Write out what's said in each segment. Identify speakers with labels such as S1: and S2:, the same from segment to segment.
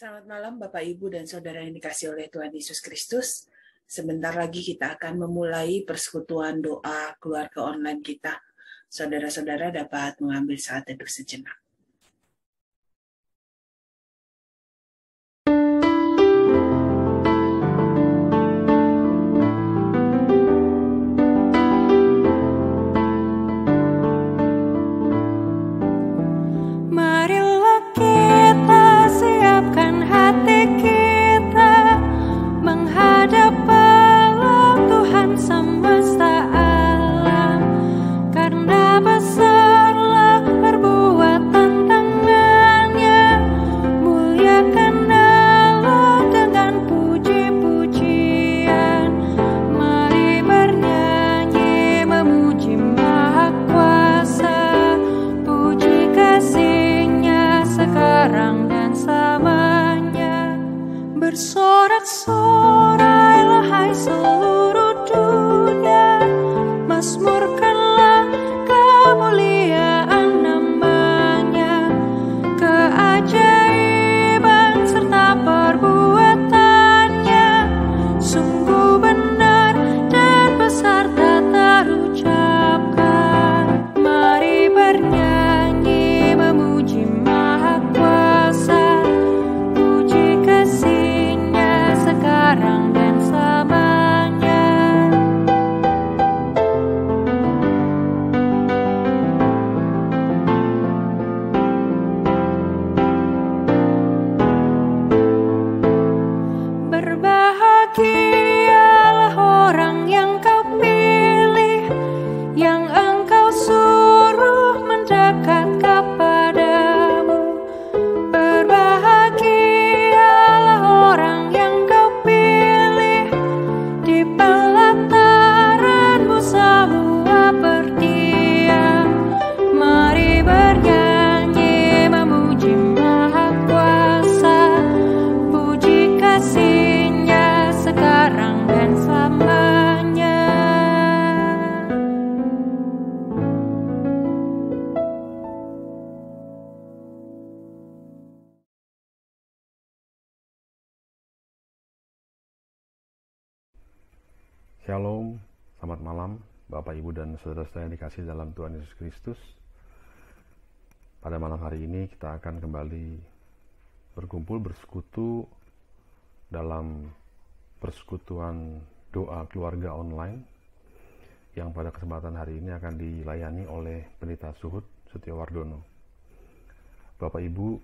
S1: Selamat malam Bapak, Ibu, dan Saudara yang dikasihi oleh Tuhan Yesus Kristus. Sebentar lagi kita akan memulai persekutuan doa keluarga online kita. Saudara-saudara dapat mengambil saat teduh sejenak.
S2: Bersorak-sorailah hai seluruh dunia, mazmurkanlah kemuliaan nama-Nya, keajaiban serta perbuatannya, sungguh benar dan besar tak terucapkan. Mari bernyanyi memuji Maha Kuasa, puji kasih-Nya sekarang dan selamanya. Berbahagialah orang yang Kau pilih, yang Engkau suruh mendekat kepadamu. Berbahagialah orang yang Kau pilih, di pelataran-Mu semua berdiam. Mari bernyanyi memuji Maha Kuasa, puji kasih-Nya sekarang dan selamanya.
S3: Shalom, selamat malam Bapak, Ibu, dan Saudara-saudara yang dikasihi dalam Tuhan Yesus Kristus. Pada malam hari ini kita akan kembali berkumpul bersekutu dalam persekutuan doa keluarga online yang pada kesempatan hari ini akan dilayani oleh Pendeta Suhud Setiawardono. Bapak Ibu,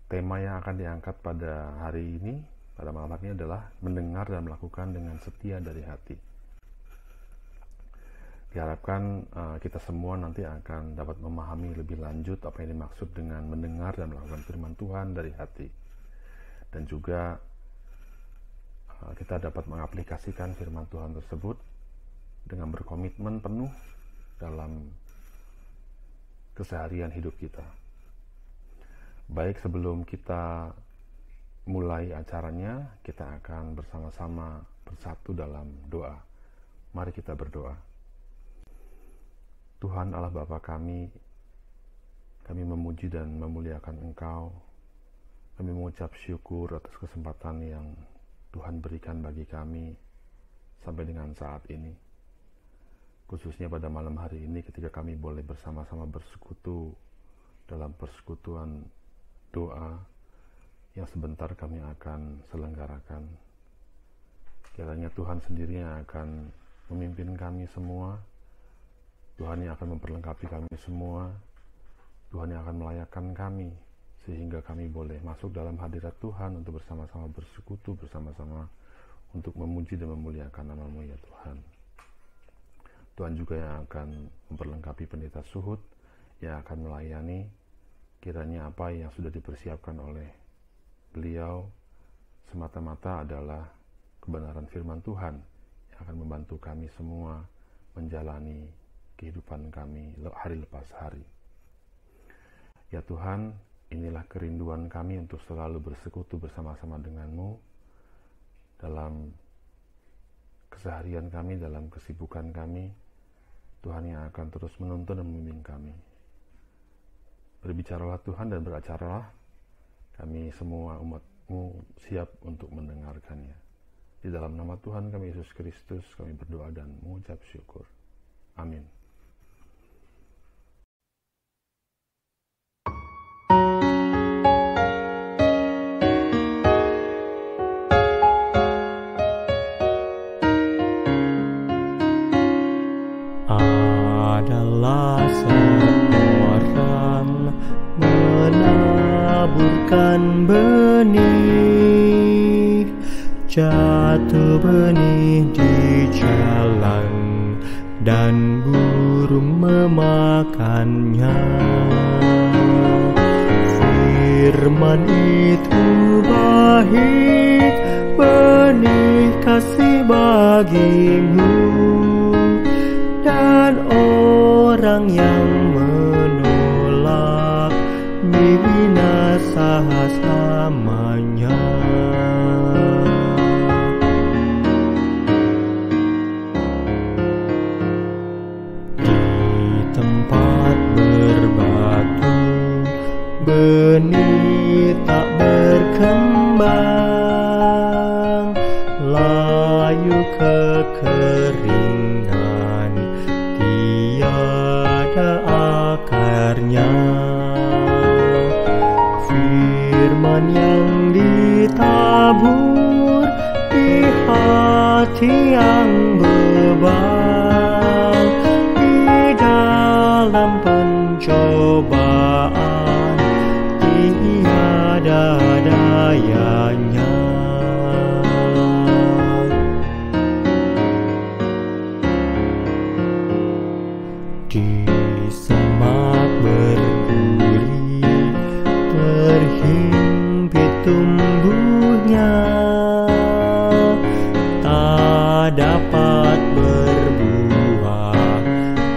S3: tema yang akan diangkat pada hari ini, pada malam hari ini adalah mendengar dan melakukan dengan setia dari hati. Diharapkan kita semua nanti akan dapat memahami lebih lanjut apa yang dimaksud dengan mendengar dan melakukan firman Tuhan dari hati. Dan juga kita dapat mengaplikasikan firman Tuhan tersebut dengan berkomitmen penuh dalam keseharian hidup kita. Baik, sebelum kita mulai acaranya, kita akan bersama-sama bersatu dalam doa. Mari kita berdoa. Tuhan Allah Bapa kami memuji dan memuliakan Engkau. Kami mengucap syukur atas kesempatan yang Tuhan berikan bagi kami sampai dengan saat ini. Khususnya pada malam hari ini ketika kami boleh bersama-sama bersekutu dalam persekutuan doa yang sebentar kami akan selenggarakan. Kiranya Tuhan sendiri yang akan memimpin kami semua, Tuhan yang akan memperlengkapi kami semua, Tuhan yang akan melayakkan kami, sehingga kami boleh masuk dalam hadirat Tuhan untuk bersama-sama bersekutu, bersama-sama untuk memuji dan memuliakan nama-Mu ya Tuhan. Tuhan juga yang akan memperlengkapi Pendeta Suhud, yang akan melayani, kiranya apa yang sudah dipersiapkan oleh beliau semata-mata adalah kebenaran firman Tuhan yang akan membantu kami semua menjalani kehidupan kami hari lepas hari. Ya Tuhan, inilah kerinduan kami untuk selalu bersekutu bersama-sama denganmu dalam keseharian kami, dalam kesibukan kami. Tuhan yang akan terus menuntun dan membimbing kami. Berbicaralah Tuhan dan beracaralah Kami semua umat-Mu siap untuk mendengarkannya. Di dalam nama Tuhan kami Yesus Kristus kami berdoa dan mengucap syukur. Amin.
S4: Adalah seorang menaburkan benih, jatuh benih di jalan dan burung memakannya. Firman itu baik, benih kasih bagimu, dan orang yang menolak binasa selamanya. Di tempat berbatu, benih tak berkembang, layu kekeringan, tiada akarnya. Firman yang ditabur di hati yang beban, di dalam pencobaan tiada dayanya. Di semak berduri terhimpit tumbuhnya, tak dapat berbuah,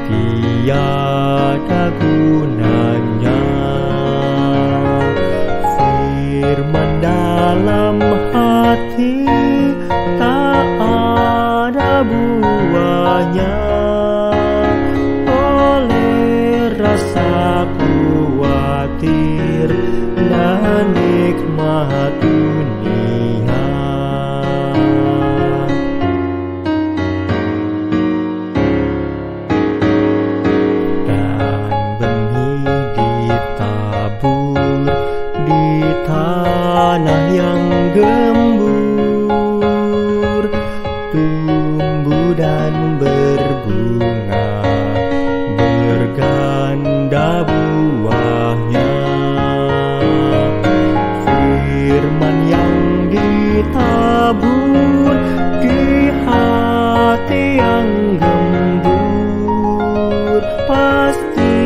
S4: tiada gunanya. Firman dalam hati tak ada buahnya, rasa khawatir dan nikmat dunia. Dan benih ditabur di tanah yang gembur, tumbuh dan berbunga, berganda buahnya. Firman yang ditabur di hati yang gembur, pasti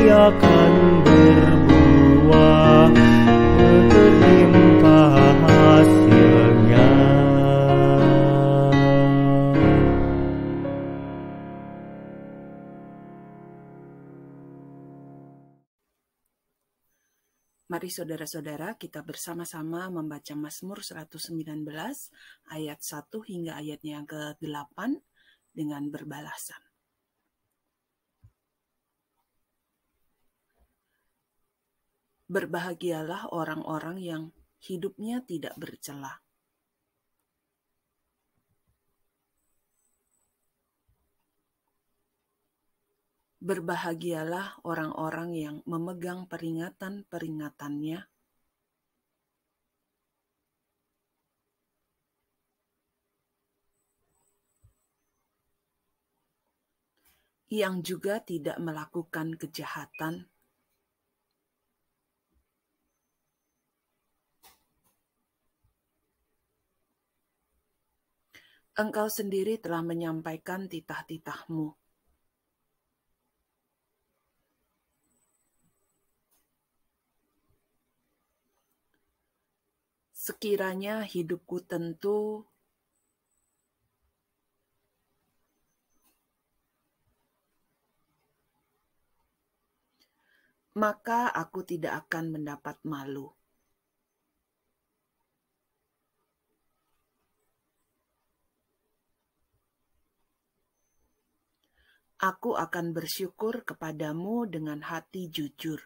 S4: akan berbuah berlimpah hasilnya.
S1: Mari saudara-saudara kita bersama-sama membaca Mazmur 119 ayat 1 hingga ayatnya yang ke-8 dengan berbalasan. Berbahagialah orang-orang yang hidupnya tidak bercela. Berbahagialah orang-orang yang memegang peringatan-peringatannya, yang juga tidak melakukan kejahatan, Engkau sendiri telah menyampaikan titah-titah-Mu. Sekiranya hidupku tentu maka aku tidak akan mendapat malu. Aku akan bersyukur kepadamu dengan hati jujur.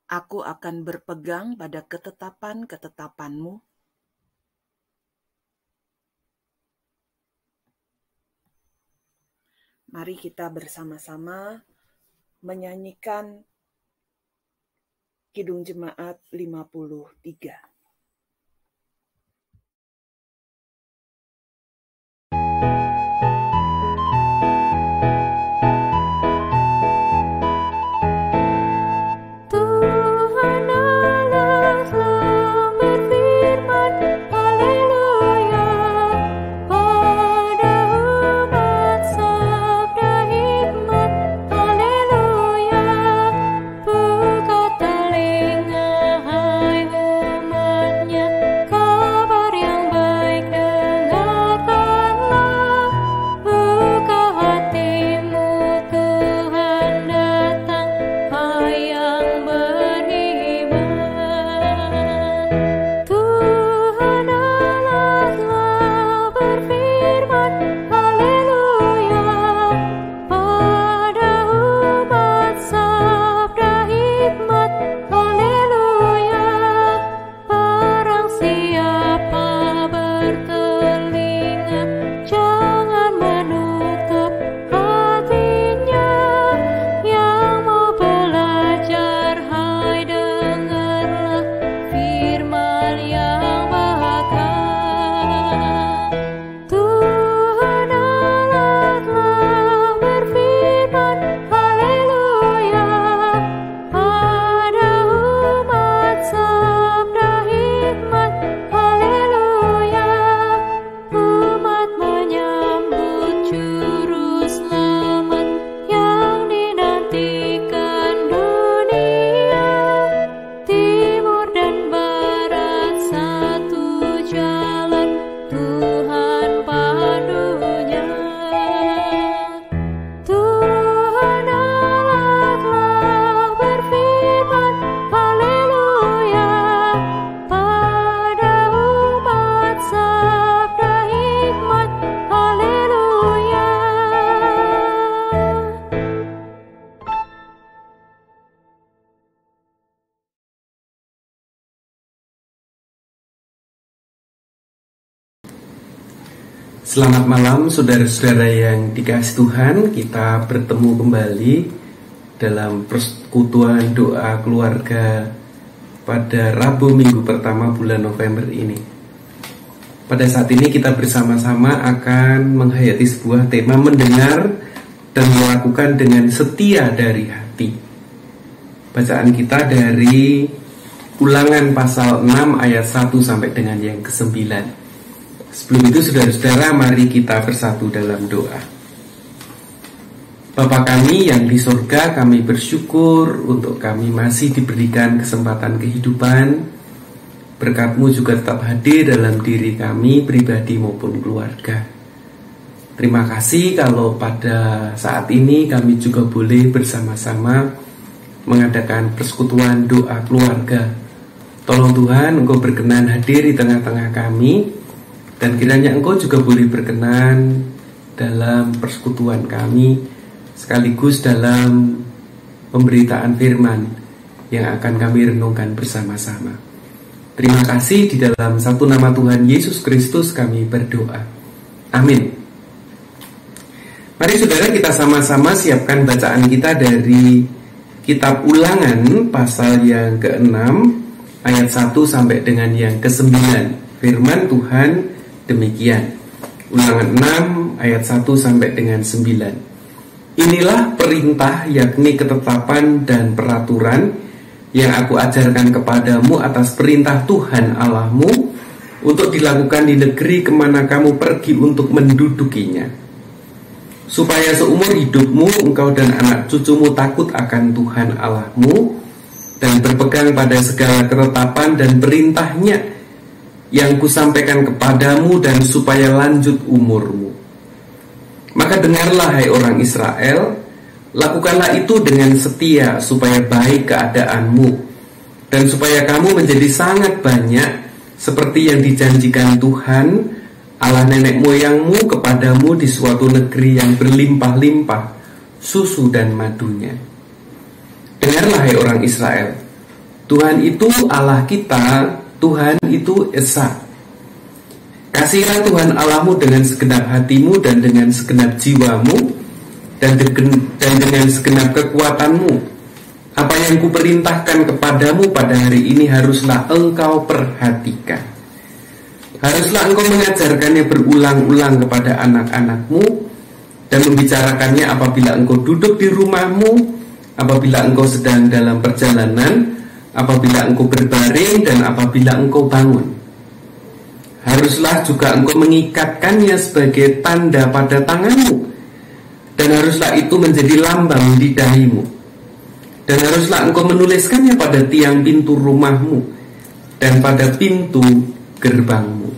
S1: Aku akan berpegang pada ketetapan-ketetapan-Mu. Mari kita bersama-sama menyanyikan Kidung Jemaat 53.
S5: Selamat malam saudara-saudara yang dikasihi Tuhan. Kita bertemu kembali dalam persekutuan doa keluarga pada Rabu minggu pertama bulan November ini. Pada saat ini kita bersama-sama akan menghayati sebuah tema mendengar dan melakukan dengan setia dari hati. Bacaan kita dari Ulangan pasal 6 ayat 1 sampai dengan yang ke-9. Sebelum itu saudara-saudara, mari kita bersatu dalam doa. Bapa kami yang di surga, kami bersyukur untuk kami masih diberikan kesempatan kehidupan. Berkat-Mu juga tetap hadir dalam diri kami, pribadi maupun keluarga. Terima kasih kalau pada saat ini kami juga boleh bersama-sama mengadakan persekutuan doa keluarga. Tolong Tuhan, Engkau berkenan hadir di tengah-tengah kami, dan kiranya Engkau juga boleh berkenan dalam persekutuan kami, sekaligus dalam pemberitaan firman yang akan kami renungkan bersama-sama. Terima kasih, di dalam satu nama Tuhan Yesus Kristus kami berdoa. Amin. Mari saudara, kita sama-sama siapkan bacaan kita dari Kitab Ulangan pasal yang ke-6 ayat 1 sampai dengan yang ke-9. Firman Tuhan demikian. Ulangan 6 ayat 1 sampai dengan 9. Inilah perintah, yakni ketetapan dan peraturan yang aku ajarkan kepadamu atas perintah Tuhan Allahmu, untuk dilakukan di negeri kemana kamu pergi untuk mendudukinya, supaya seumur hidupmu engkau dan anak cucumu takut akan Tuhan Allahmu, dan berpegang pada segala ketetapan dan perintahnya yang kusampaikan kepadamu, dan supaya lanjut umurmu. Maka dengarlah, hai orang Israel, lakukanlah itu dengan setia, supaya baik keadaanmu, dan supaya kamu menjadi sangat banyak, seperti yang dijanjikan Tuhan Allah nenek moyangmu kepadamu di suatu negeri yang berlimpah-limpah susu dan madunya. Dengarlah, hai orang Israel, Tuhan itu Allah kita, Tuhan itu Esa. Kasihilah Tuhan Allahmu dengan segenap hatimu dan dengan segenap jiwamu dan dengan segenap kekuatanmu. Apa yang kuperintahkan kepadamu pada hari ini haruslah engkau perhatikan. Haruslah engkau mengajarkannya berulang-ulang kepada anak-anakmu dan membicarakannya apabila engkau duduk di rumahmu, apabila engkau sedang dalam perjalanan, apabila engkau berbaring, dan apabila engkau bangun. Haruslah juga engkau mengikatkannya sebagai tanda pada tanganmu, dan haruslah itu menjadi lambang di dahimu. Dan haruslah engkau menuliskannya pada tiang pintu rumahmu dan pada pintu gerbangmu.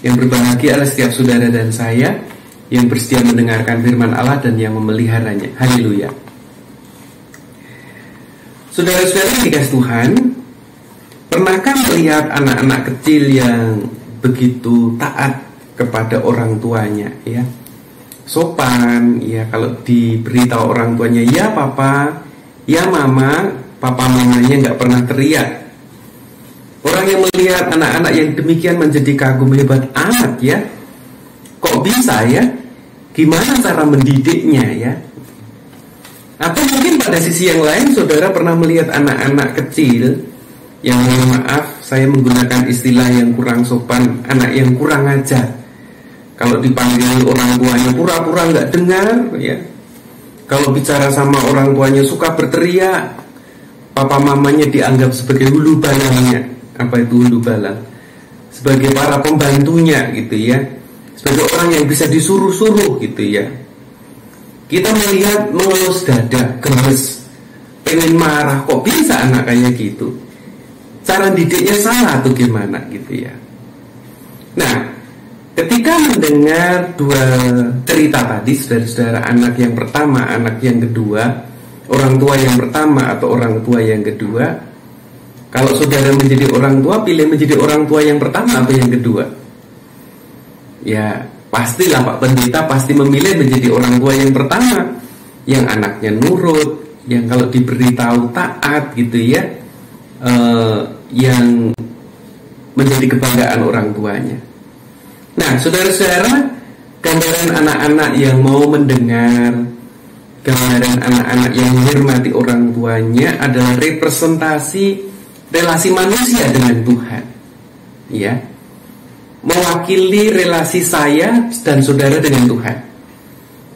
S5: Yang berbahagia adalah setiap saudara dan saya yang bersedia mendengarkan firman Allah dan yang memeliharanya. Haleluya. Saudara-saudara yang dikasihi Tuhan, pernahkah melihat anak-anak kecil yang begitu taat kepada orang tuanya, ya? Sopan, ya, kalau diberitahu orang tuanya, ya papa, ya mama, papa mamanya nggak pernah teriak. Orang yang melihat anak-anak yang demikian menjadi kagum, hebat amat ya. Kok bisa ya? Gimana cara mendidiknya ya? Atau mungkin pada sisi yang lain saudara pernah melihat anak-anak kecil yang, maaf saya menggunakan istilah yang kurang sopan, anak yang kurang ajar. Kalau dipanggil orang tuanya pura-pura nggak dengar ya. Kalau bicara sama orang tuanya suka berteriak. Papa mamanya dianggap sebagai hulu balangnya. Apa itu hulu balang? Sebagai para pembantunya gitu ya. Sebagai orang yang bisa disuruh-suruh gitu ya. Kita melihat mengelus dada, gemes, pengen marah. Kok bisa anak kayak gitu? Cara didiknya salah atau gimana gitu ya. Nah, ketika mendengar dua cerita tadi, saudara-saudara, anak yang pertama, anak yang kedua, orang tua yang pertama atau orang tua yang kedua, kalau saudara menjadi orang tua, pilih menjadi orang tua yang pertama atau yang kedua? Ya, pastilah Pak Pendeta pasti memilih menjadi orang tua yang pertama, yang anaknya nurut, yang kalau diberitahu taat gitu ya, yang menjadi kebanggaan orang tuanya. Nah, saudara-saudara, gambaran anak-anak yang mau mendengar, gambaran anak-anak yang menghormati orang tuanya adalah representasi relasi manusia dengan Tuhan, ya, mewakili relasi saya dan saudara dengan Tuhan.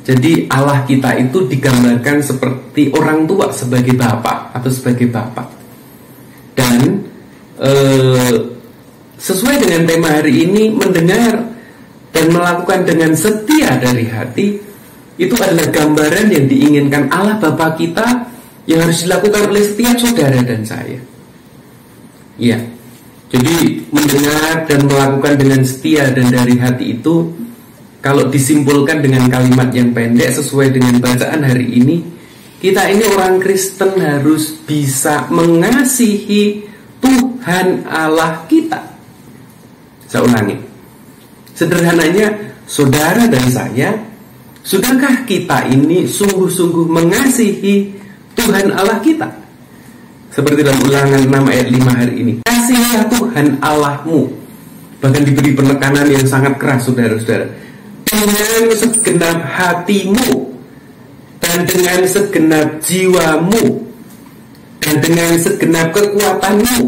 S5: Jadi Allah kita itu digambarkan seperti orang tua sebagai bapak atau sebagai bapak. Dan sesuai dengan tema hari ini, mendengar dan melakukan dengan setia dari hati, itu adalah gambaran yang diinginkan Allah Bapa kita yang harus dilakukan oleh setiap saudara dan saya. Ya, jadi mendengar dan melakukan dengan setia dan dari hati itu, kalau disimpulkan dengan kalimat yang pendek sesuai dengan bacaan hari ini, kita ini orang Kristen harus bisa mengasihi Tuhan Allah kita. Saya ulangi, sederhananya, saudara dan saya, sudahkah kita ini sungguh-sungguh mengasihi Tuhan Allah kita? Seperti dalam Ulangan 6 ayat 5 hari ini, kasihilah Tuhan Allahmu. Bahkan diberi penekanan yang sangat keras, saudara-saudara, dengan segenap hatimu, dan dengan segenap jiwamu, dan dengan segenap kekuatanmu.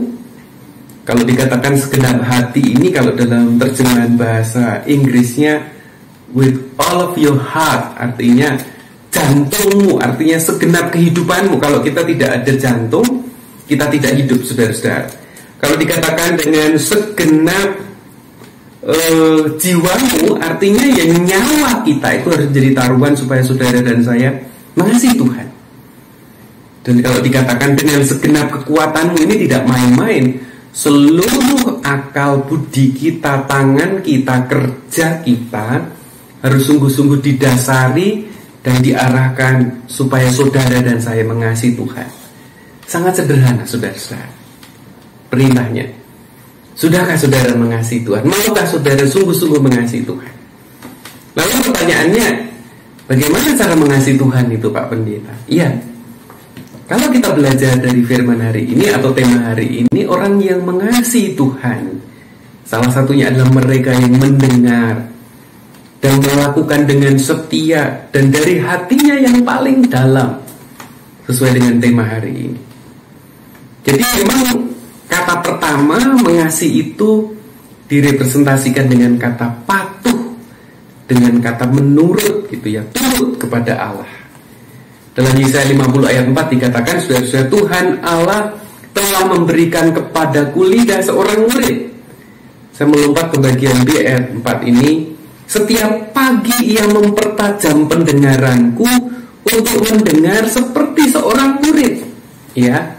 S5: Kalau dikatakan segenap hati ini, kalau dalam terjemahan bahasa Inggrisnya with all of your heart, artinya jantungmu, artinya segenap kehidupanmu. Kalau kita tidak ada jantung, kita tidak hidup, saudara-saudara. Kalau dikatakan dengan segenap jiwamu, artinya yang nyawa kita itu harus jadi taruhan supaya saudara dan saya mengasihi Tuhan. Dan kalau dikatakan dengan segenap kekuatanmu, ini tidak main-main. Seluruh akal budi kita, tangan kita, kerja kita harus sungguh-sungguh didasari dan diarahkan supaya saudara dan saya mengasihi Tuhan. Sangat sederhana, saudara-saudara, perintahnya. Sudahkah saudara mengasihi Tuhan? Maukah saudara sungguh-sungguh mengasihi Tuhan? Lalu pertanyaannya, bagaimana cara mengasihi Tuhan itu, Pak Pendeta? Iya, Kalau kita belajar dari firman hari ini atau tema hari ini, orang yang mengasihi Tuhan, salah satunya adalah mereka yang mendengar dan melakukan dengan setia dan dari hatinya yang paling dalam, sesuai dengan tema hari ini. Jadi memang kata pertama mengasihi itu direpresentasikan dengan kata patuh, dengan kata menurut gitu ya, turut kepada Allah. Dalam Yesaya 50 ayat 4 dikatakan, saudara-saudara, Tuhan Allah telah memberikan kepadaku lidah seorang murid. Saya melompat ke bagian B ayat 4 ini. Setiap pagi ia mempertajam pendengaranku untuk mendengar seperti seorang murid. Ya,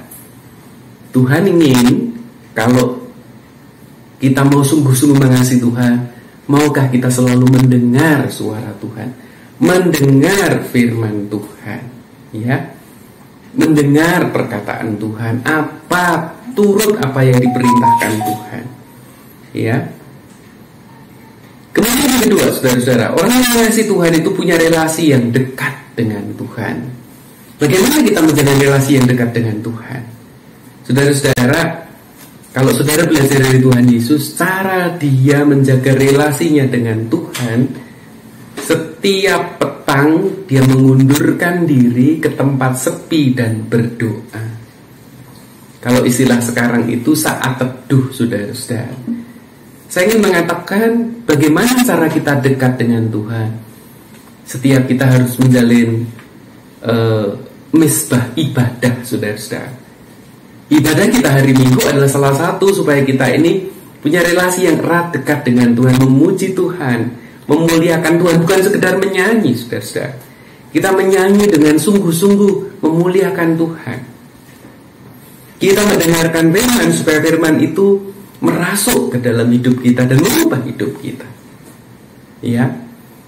S5: Tuhan ingin kalau kita mau sungguh-sungguh mengasihi Tuhan, maukah kita selalu mendengar suara Tuhan, mendengar firman Tuhan, ya, mendengar perkataan Tuhan, turut apa yang diperintahkan Tuhan, ya. Kemudian yang kedua, saudara-saudara, orang yang mengasihi Tuhan itu punya relasi yang dekat dengan Tuhan. Bagaimana kita menjalin relasi yang dekat dengan Tuhan? Saudara-saudara, kalau saudara belajar dari Tuhan Yesus, cara dia menjaga relasinya dengan Tuhan, setiap petang dia mengundurkan diri ke tempat sepi dan berdoa. Kalau istilah sekarang itu saat teduh, saudara-saudara. Saya ingin mengatakan bagaimana cara kita dekat dengan Tuhan. Setiap kita harus menjalin misbah ibadah, saudara-saudara. Ibadah kita hari Minggu adalah salah satu supaya kita ini punya relasi yang erat dekat dengan Tuhan, memuji Tuhan, memuliakan Tuhan, bukan sekedar menyanyi, saudara-saudara. Kita menyanyi dengan sungguh-sungguh memuliakan Tuhan. Kita mendengarkan firman supaya firman itu merasuk ke dalam hidup kita dan mengubah hidup kita. Ya.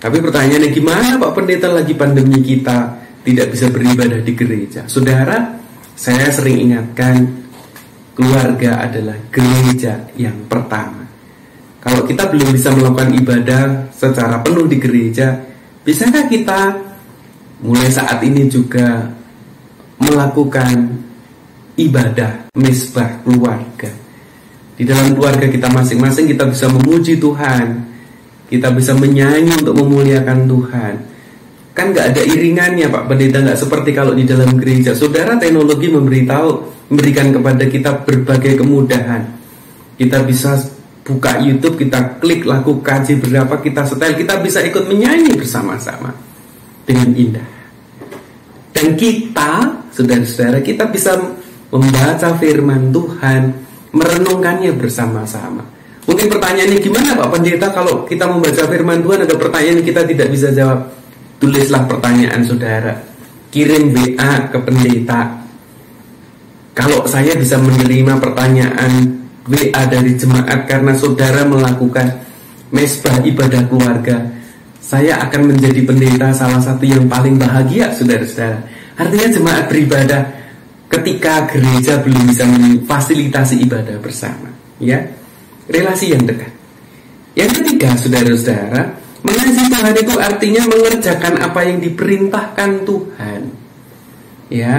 S5: Tapi pertanyaannya, gimana Pak Pendeta lagi pandemi kita tidak bisa beribadah di gereja? Saudara, saya sering ingatkan, keluarga adalah gereja yang pertama. Kalau kita belum bisa melakukan ibadah secara penuh di gereja, bisakah kita mulai saat ini juga melakukan ibadah misbah keluarga? Di dalam keluarga kita masing-masing kita bisa memuji Tuhan, kita bisa menyanyi untuk memuliakan Tuhan. Kan gak ada iringannya Pak Pendeta, gak seperti kalau di dalam gereja. Saudara, teknologi memberikan kepada kita berbagai kemudahan. Kita bisa buka YouTube, kita klik lagu KJ berapa, kita setel, kita bisa ikut menyanyi bersama-sama dengan indah. Dan kita, saudara-saudara, kita bisa membaca firman Tuhan, merenungkannya bersama-sama. Mungkin pertanyaannya, gimana Pak Pendeta kalau kita membaca firman Tuhan ada pertanyaan yang kita tidak bisa jawab? Tulislah pertanyaan saudara, kirim WA ke pendeta. Kalau saya bisa menerima pertanyaan WA dari jemaat karena saudara melakukan mesbah ibadah keluarga, saya akan menjadi pendeta salah satu yang paling bahagia, saudara-saudara. Artinya jemaat beribadah ketika gereja belum bisa memfasilitasi ibadah bersama, ya, relasi yang dekat. Yang ketiga, saudara-saudara, mengasihi Tuhan itu artinya mengerjakan apa yang diperintahkan Tuhan, ya.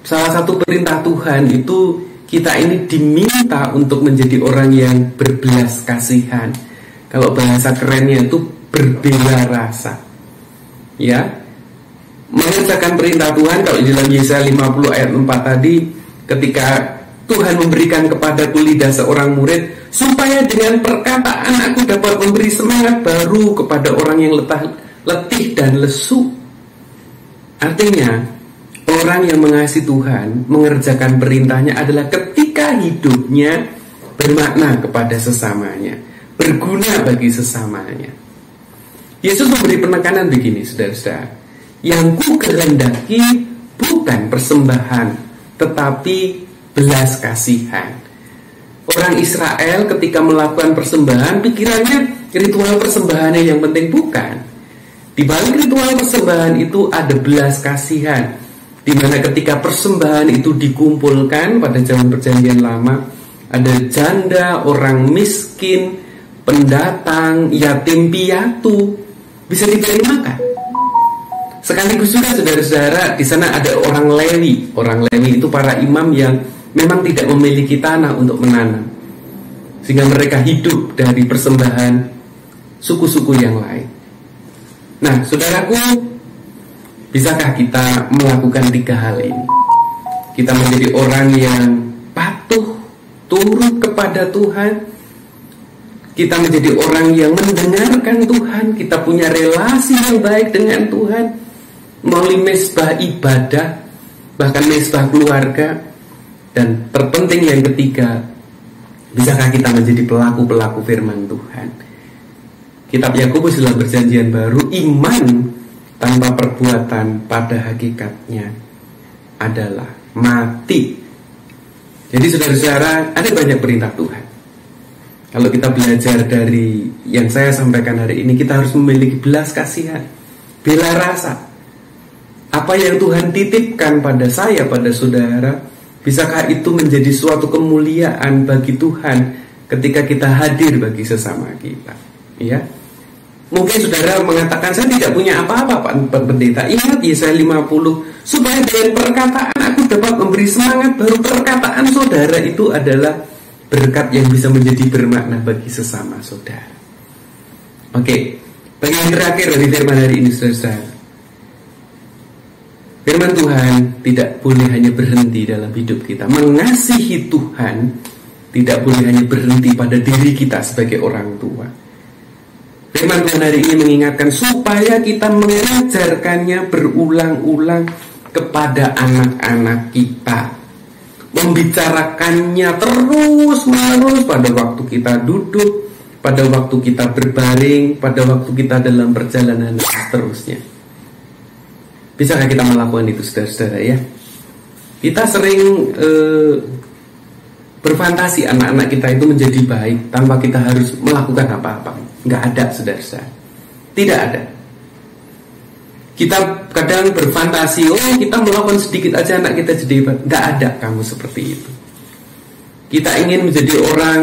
S5: Salah satu perintah Tuhan itu kita ini diminta untuk menjadi orang yang berbelas kasihan. Kalau bahasa kerennya itu berbela rasa, ya. Mengerjakan perintah Tuhan, kalau di dalam Yesaya 50 ayat 4 tadi, ketika Tuhan memberikan kepadaku lidah seorang murid, supaya dengan perkataan aku dapat memberi semangat baru kepada orang yang letih dan lesu. Artinya, orang yang mengasihi Tuhan, mengerjakan perintahnya adalah ketika hidupnya bermakna kepada sesamanya, berguna bagi sesamanya. Yesus memberi penekanan begini, saudara-saudara. Yang ku kehendaki bukan persembahan, tetapi belas kasihan. Orang Israel ketika melakukan persembahan, pikirannya ritual persembahannya yang penting, bukan. Di balik ritual persembahan itu ada belas kasihan, di mana ketika persembahan itu dikumpulkan pada zaman Perjanjian Lama, ada janda, orang miskin, pendatang, yatim piatu bisa diberi makan. sekaligus juga saudara-saudara, di sana ada orang Lewi. Orang Lewi itu para imam yang memang tidak memiliki tanah untuk menanam, sehingga mereka hidup dari persembahan suku-suku yang lain. Nah, saudaraku, bisakah kita melakukan 3 hal ini? Kita menjadi orang yang patuh, turut kepada Tuhan. Kita menjadi orang yang mendengarkan Tuhan. Kita punya relasi yang baik dengan Tuhan melalui mezbah ibadah, bahkan mezbah keluarga. Dan terpenting yang ketiga, bisakah kita menjadi pelaku-pelaku firman Tuhan? Kitab Yakobus dalam Perjanjian Baru, iman tanpa perbuatan pada hakikatnya adalah mati. Jadi saudara-saudara, ada banyak perintah Tuhan. Kalau kita belajar dari yang saya sampaikan hari ini, kita harus memiliki belas kasihan, bela rasa. Apa yang Tuhan titipkan pada saya, pada saudara, bisakah itu menjadi suatu kemuliaan bagi Tuhan ketika kita hadir bagi sesama kita? Ya, mungkin saudara mengatakan, saya tidak punya apa-apa Pak Pendeta. Ingat Yesaya 50, supaya dengan perkataan aku dapat memberi semangat. Baru perkataan saudara itu adalah berkat yang bisa menjadi bermakna bagi sesama saudara. Oke, bagian terakhir dari firman hari ini, saudara. Firman Tuhan tidak boleh hanya berhenti dalam hidup kita. Mengasihi Tuhan tidak boleh hanya berhenti pada diri kita sebagai orang tua. Firman Tuhan hari ini mengingatkan supaya kita mengajarkannya berulang-ulang kepada anak-anak kita. Membicarakannya terus-menerus pada waktu kita duduk, pada waktu kita berbaring, pada waktu kita dalam perjalanan dan seterusnya. Bisakah kita melakukan itu, saudara-saudara ya? Kita sering berfantasi anak-anak kita itu menjadi baik tanpa kita harus melakukan apa-apa. Nggak ada, saudara-saudara. Tidak ada. Kita kadang berfantasi, kita melakukan sedikit aja anak kita jadi hebat. Nggak ada kamu seperti itu. Kita ingin menjadi orang,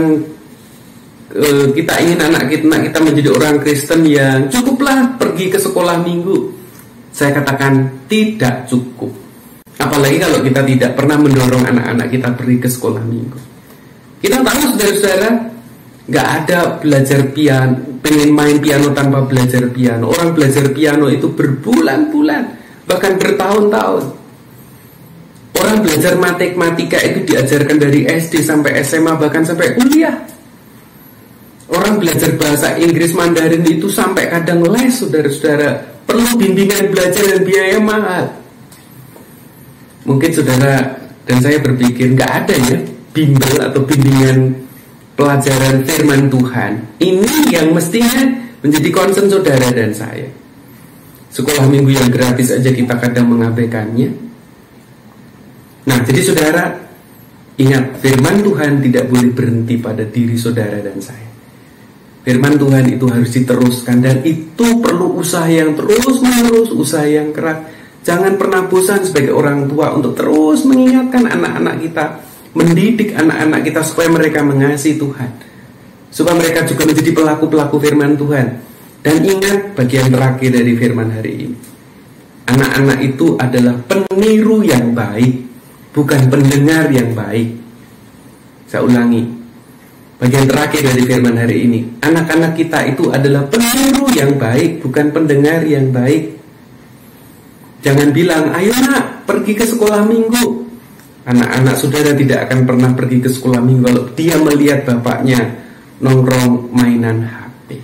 S5: kita ingin anak kita menjadi orang Kristen yang cukuplah pergi ke sekolah minggu. Saya katakan tidak cukup. Apalagi kalau kita tidak pernah mendorong anak-anak kita pergi ke sekolah minggu. Kita tahu saudara-saudara, nggak ada belajar piano, pengen main piano tanpa belajar piano. Orang belajar piano itu berbulan-bulan, bahkan bertahun-tahun. Orang belajar matematika itu diajarkan dari SD sampai SMA, bahkan sampai kuliah. Orang belajar bahasa Inggris Mandarin itu sampai kadang les, saudara-saudara. Perlu bimbingan belajar dan biaya mahal. Mungkin saudara dan saya berpikir nggak ada ya bimbel atau bimbingan pelajaran firman Tuhan. Ini yang mestinya menjadi concern saudara dan saya. Sekolah minggu yang gratis aja kita kadang mengabaikannya. Nah, jadi saudara, ingat, firman Tuhan tidak boleh berhenti pada diri saudara dan saya. Firman Tuhan itu harus diteruskan, dan itu perlu usaha yang terus-menerus, usaha yang keras. Jangan pernah bosan sebagai orang tua untuk terus mengingatkan anak-anak kita, mendidik anak-anak kita supaya mereka mengasihi Tuhan, supaya mereka juga menjadi pelaku-pelaku firman Tuhan. Dan ingat bagian terakhir dari firman hari ini, anak-anak itu adalah peniru yang baik, bukan pendengar yang baik. Saya ulangi, bagian terakhir dari firman hari ini, anak-anak kita itu adalah peniru yang baik, bukan pendengar yang baik. Jangan bilang, ayo nak, pergi ke sekolah minggu. Anak-anak saudara tidak akan pernah pergi ke sekolah minggu kalau dia melihat bapaknya nongkrong mainan HP.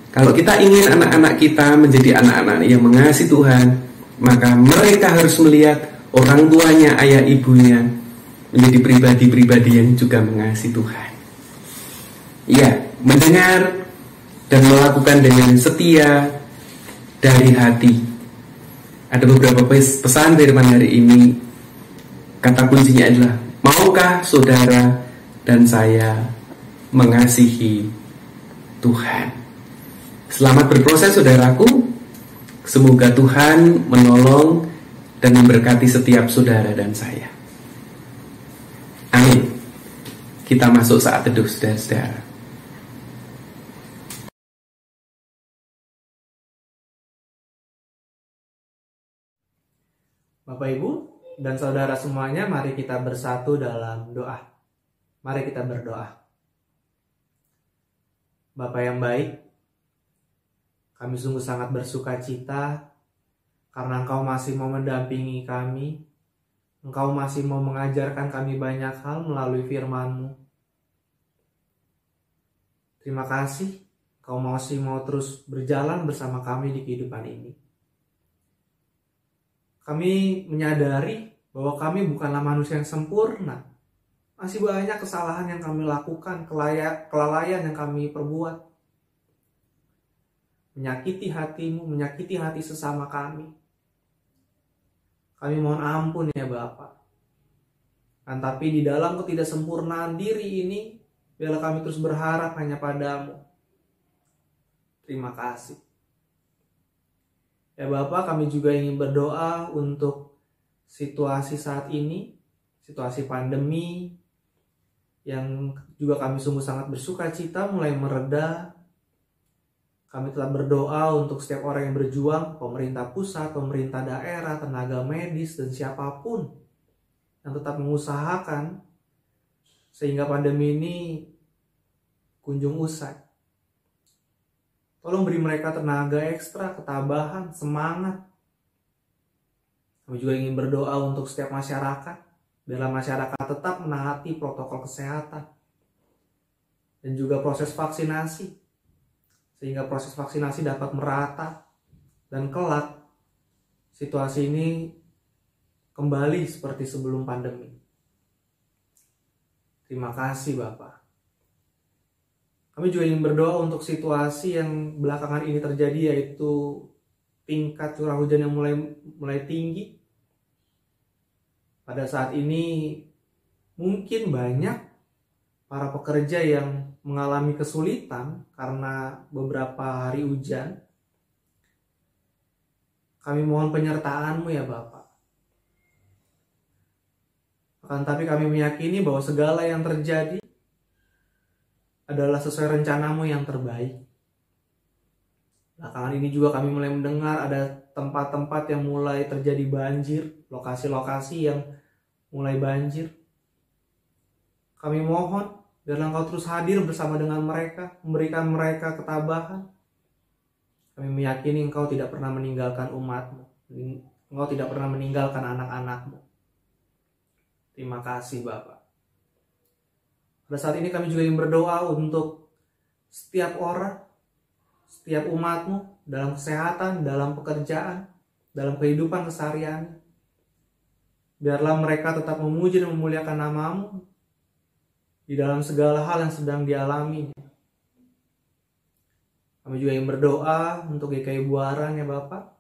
S5: Kalau kita ingin anak-anak kita menjadi anak-anak yang mengasihi Tuhan, maka mereka harus melihat orang tuanya, ayah ibunya menjadi pribadi-pribadi yang juga mengasihi Tuhan. Ya, mendengar dan melakukan dengan setia dari hati. Ada beberapa pesan firman hari ini. Kata kuncinya adalah, maukah saudara dan saya mengasihi Tuhan? Selamat berproses saudaraku. Semoga Tuhan menolong dan memberkati setiap saudara dan saya. Amin. Kita masuk saat teduh, saudara-saudara.
S6: Bapak, Ibu, dan saudara semuanya, mari kita bersatu dalam doa. Mari kita berdoa. Bapa yang baik, kami sungguh sangat bersuka cita karena Engkau masih mau mendampingi kami. Engkau masih mau mengajarkan kami banyak hal melalui firman-Mu. Terima kasih, Engkau masih mau terus berjalan bersama kami di kehidupan ini. Kami menyadari bahwa kami bukanlah manusia yang sempurna. Masih banyak kesalahan yang kami lakukan, kelalaian yang kami perbuat. Menyakiti hati-Mu, menyakiti hati sesama kami. Kami mohon ampun ya Bapa. Dan tapi di dalam ketidaksempurnaan diri ini, biarlah kami terus berharap hanya padamu. Terima kasih. Ya Bapak, kami juga ingin berdoa untuk situasi saat ini, situasi pandemi, yang juga kami sungguh sangat bersuka cita mulai mereda. Kami telah berdoa untuk setiap orang yang berjuang, pemerintah pusat, pemerintah daerah, tenaga medis, dan siapapun yang tetap mengusahakan sehingga pandemi ini kunjung usai. Tolong beri mereka tenaga ekstra, ketabahan, semangat. Kami juga ingin berdoa untuk setiap masyarakat, biarlah masyarakat tetap menaati protokol kesehatan dan juga proses vaksinasi, sehingga proses vaksinasi dapat merata dan kelak situasi ini kembali seperti sebelum pandemi. Terima kasih Bapak. Kami juga ingin berdoa untuk situasi yang belakangan ini terjadi, yaitu tingkat curah hujan yang mulai tinggi. Pada saat ini mungkin banyak para pekerja yang mengalami kesulitan karena beberapa hari hujan. Kami mohon penyertaan-Mu ya Bapak. Akan tapi kami meyakini bahwa segala yang terjadi adalah sesuai rencana-Mu yang terbaik. Belakangan ini juga kami mulai mendengar ada tempat-tempat yang mulai terjadi banjir, lokasi-lokasi yang mulai banjir. Kami mohon biarlah Engkau terus hadir bersama dengan mereka, memberikan mereka ketabahan. Kami meyakini Engkau tidak pernah meninggalkan umat-Mu. Engkau tidak pernah meninggalkan anak-anak-Mu. Terima kasih Bapak. Pada saat ini kami juga ingin berdoa untuk setiap orang, setiap umat-Mu dalam kesehatan, dalam pekerjaan, dalam kehidupan keseharian. Biarlah mereka tetap memuji dan memuliakan nama-Mu di dalam segala hal yang sedang dialami. Kami juga ingin berdoa untuk GKI Buaran ya Bapak,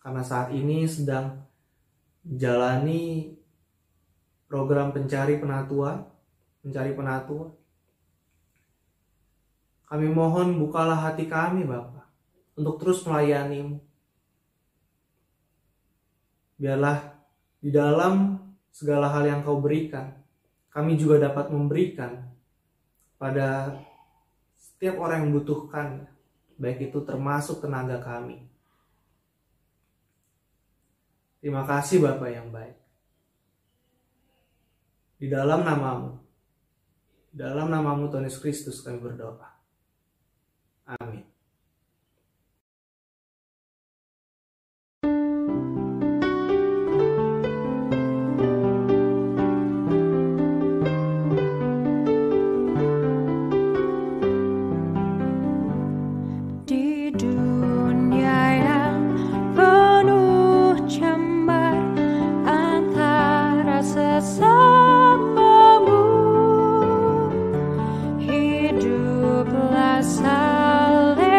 S6: karena saat ini sedang menjalani program pencari penatua. Kami mohon bukalah hati kami Bapak untuk terus melayani-Mu. Biarlah di dalam segala hal yang Kau berikan, kami juga dapat memberikan pada setiap orang yang membutuhkan, baik itu termasuk tenaga kami. Terima kasih Bapak yang baik. Di dalam nama-Mu Tuhan Yesus Kristus kami berdoa. Amin.
S2: Di dunia yang penuh cembar antara sesamamu, hiduplah saling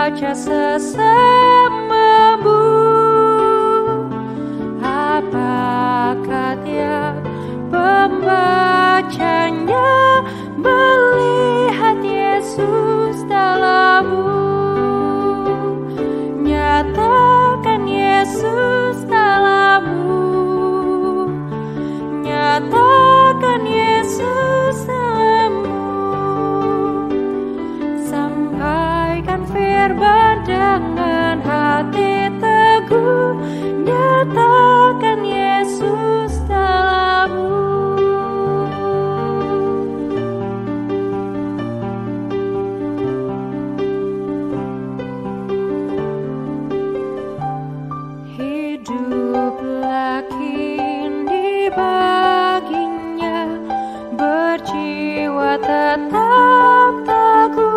S2: membaca sesamamu. Apakah tiap pembacanya melihat Yesus dalammu? Nyatakan Yesus dalammu. Nyatakan Yesus dalammu. Sampaikan firman dengan hati teguh. Nyatakan Yesus dalammu. Hiduplah kini baginya, berjiwa tetap teguh.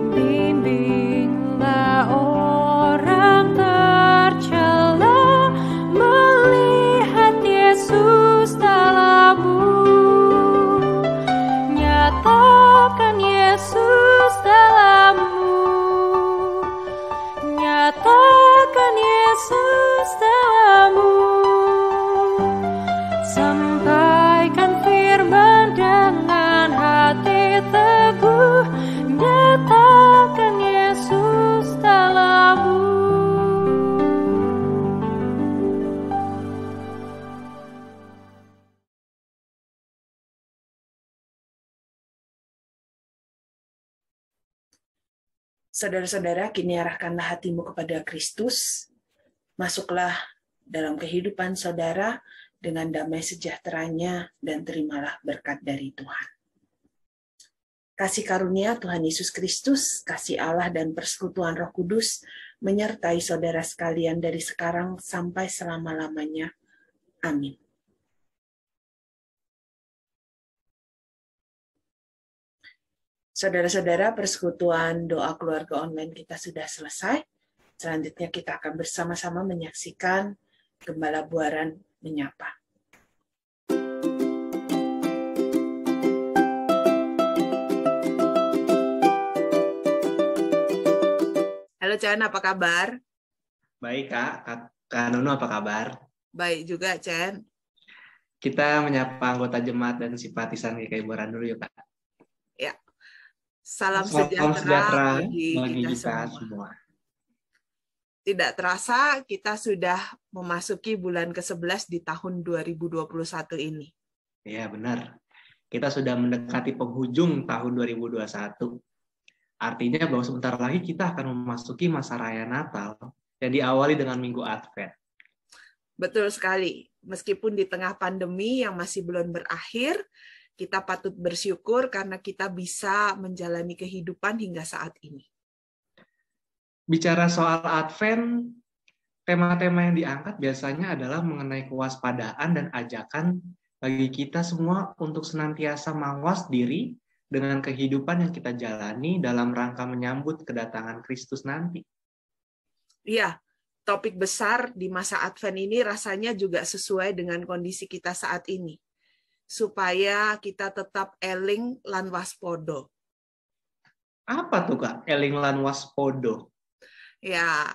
S2: Bimbinglah orang tercela, melihat Yesus dalammu. Nyatakan Yesus dalammu. Nyatakan Yesus dalammu. Sampaikan firman dengan hati teguh. Nyatakan Yesus dalammu.
S1: Saudara-saudara, kini arahkanlah hatimu kepada Kristus. Masuklah dalam kehidupan saudara dengan damai sejahteranya dan terimalah berkat dari Tuhan. Kasih karunia Tuhan Yesus Kristus, kasih Allah dan persekutuan Roh Kudus menyertai saudara sekalian dari sekarang sampai selama-lamanya. Amin. Saudara-saudara, persekutuan doa keluarga online kita sudah selesai. Selanjutnya kita akan bersama-sama menyaksikan Gembala Buaran menyapa. Halo Chan, apa kabar?
S6: Baik Kak Nono apa kabar?
S1: Baik juga Chan.
S6: Kita menyapa anggota jemaat dan simpatisan GKI Buaran dulu yuk Kak.
S1: Ya. Salam sejahtera bagi kita semua. Tidak terasa kita sudah memasuki bulan ke-11 di tahun 2021 ini.
S6: Iya benar. Kita sudah mendekati penghujung tahun 2021. Artinya bahwa sebentar lagi kita akan memasuki masa raya Natal yang diawali dengan Minggu Advent.
S1: Betul sekali. Meskipun di tengah pandemi yang masih belum berakhir, kita patut bersyukur karena kita bisa menjalani kehidupan hingga saat ini.
S6: Bicara soal Advent, tema-tema yang diangkat biasanya adalah mengenai kewaspadaan dan ajakan bagi kita semua untuk senantiasa mawas diri dengan kehidupan yang kita jalani dalam rangka menyambut kedatangan Kristus nanti.
S1: Iya, topik besar di masa Advent ini rasanya juga sesuai dengan kondisi kita saat ini. Supaya kita tetap eling lan waspodo.
S6: Apa tuh Kak, eling lan waspodo?
S1: Ya,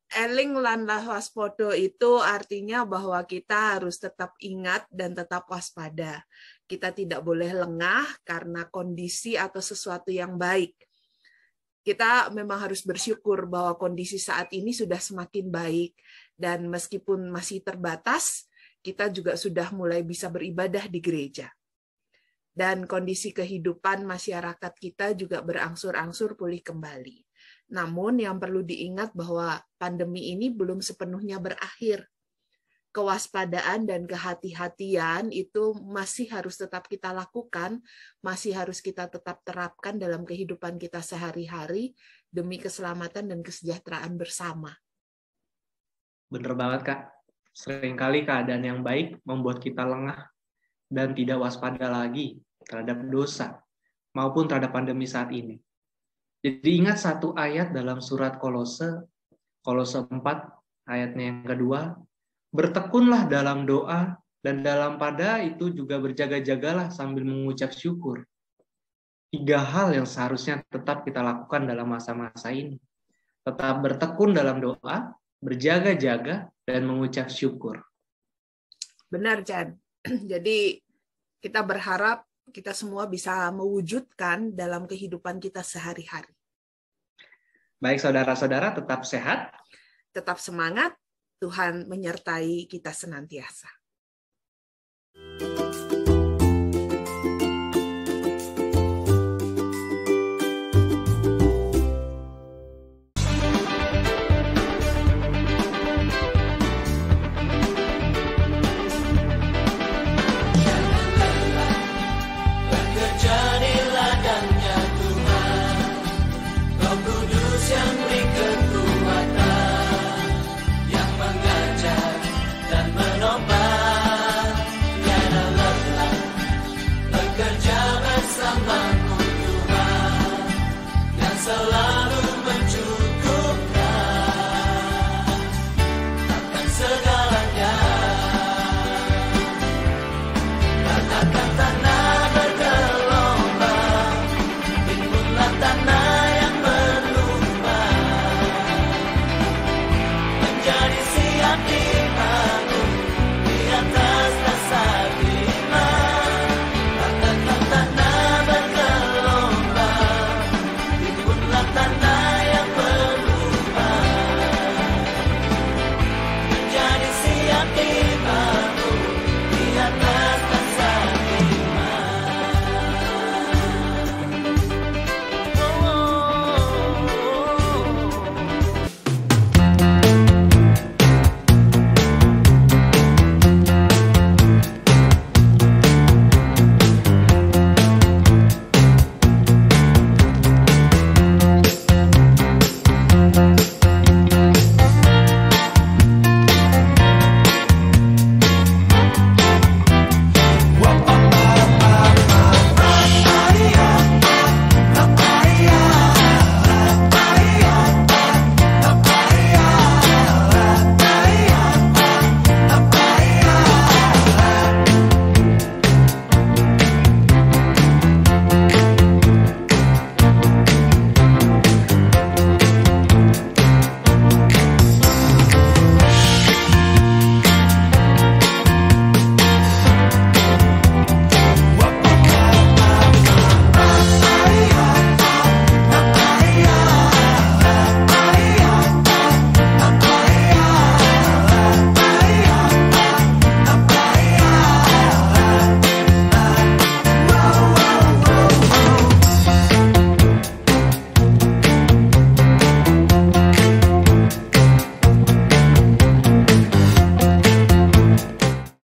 S1: eling lan waspodo itu artinya bahwa kita harus tetap ingat dan tetap waspada. Kita tidak boleh lengah karena kondisi atau sesuatu yang baik. Kita memang harus bersyukur bahwa kondisi saat ini sudah semakin baik. Dan meskipun masih terbatas, kita juga sudah mulai bisa beribadah di gereja. Dan kondisi kehidupan masyarakat kita juga berangsur-angsur pulih kembali. Namun yang perlu diingat bahwa pandemi ini belum sepenuhnya berakhir. Kewaspadaan dan kehati-hatian itu masih harus tetap kita lakukan, masih harus kita tetap terapkan dalam kehidupan kita sehari-hari demi keselamatan dan kesejahteraan bersama.
S6: Bener banget Kak. Seringkali keadaan yang baik membuat kita lengah dan tidak waspada lagi terhadap dosa maupun terhadap pandemi saat ini. Jadi ingat satu ayat dalam surat Kolose 4 ayatnya yang kedua, bertekunlah dalam doa dan dalam pada itu juga berjaga-jagalah sambil mengucap syukur.
S7: 3 hal yang seharusnya tetap kita lakukan dalam masa-masa ini. Tetap bertekun dalam doa, berjaga-jaga, dan mengucap syukur.
S1: Benar, Chan. Jadi kita berharap kita semua bisa mewujudkan dalam kehidupan kita sehari-hari.
S7: Baik saudara-saudara, tetap sehat.
S1: Tetap semangat, Tuhan menyertai kita senantiasa.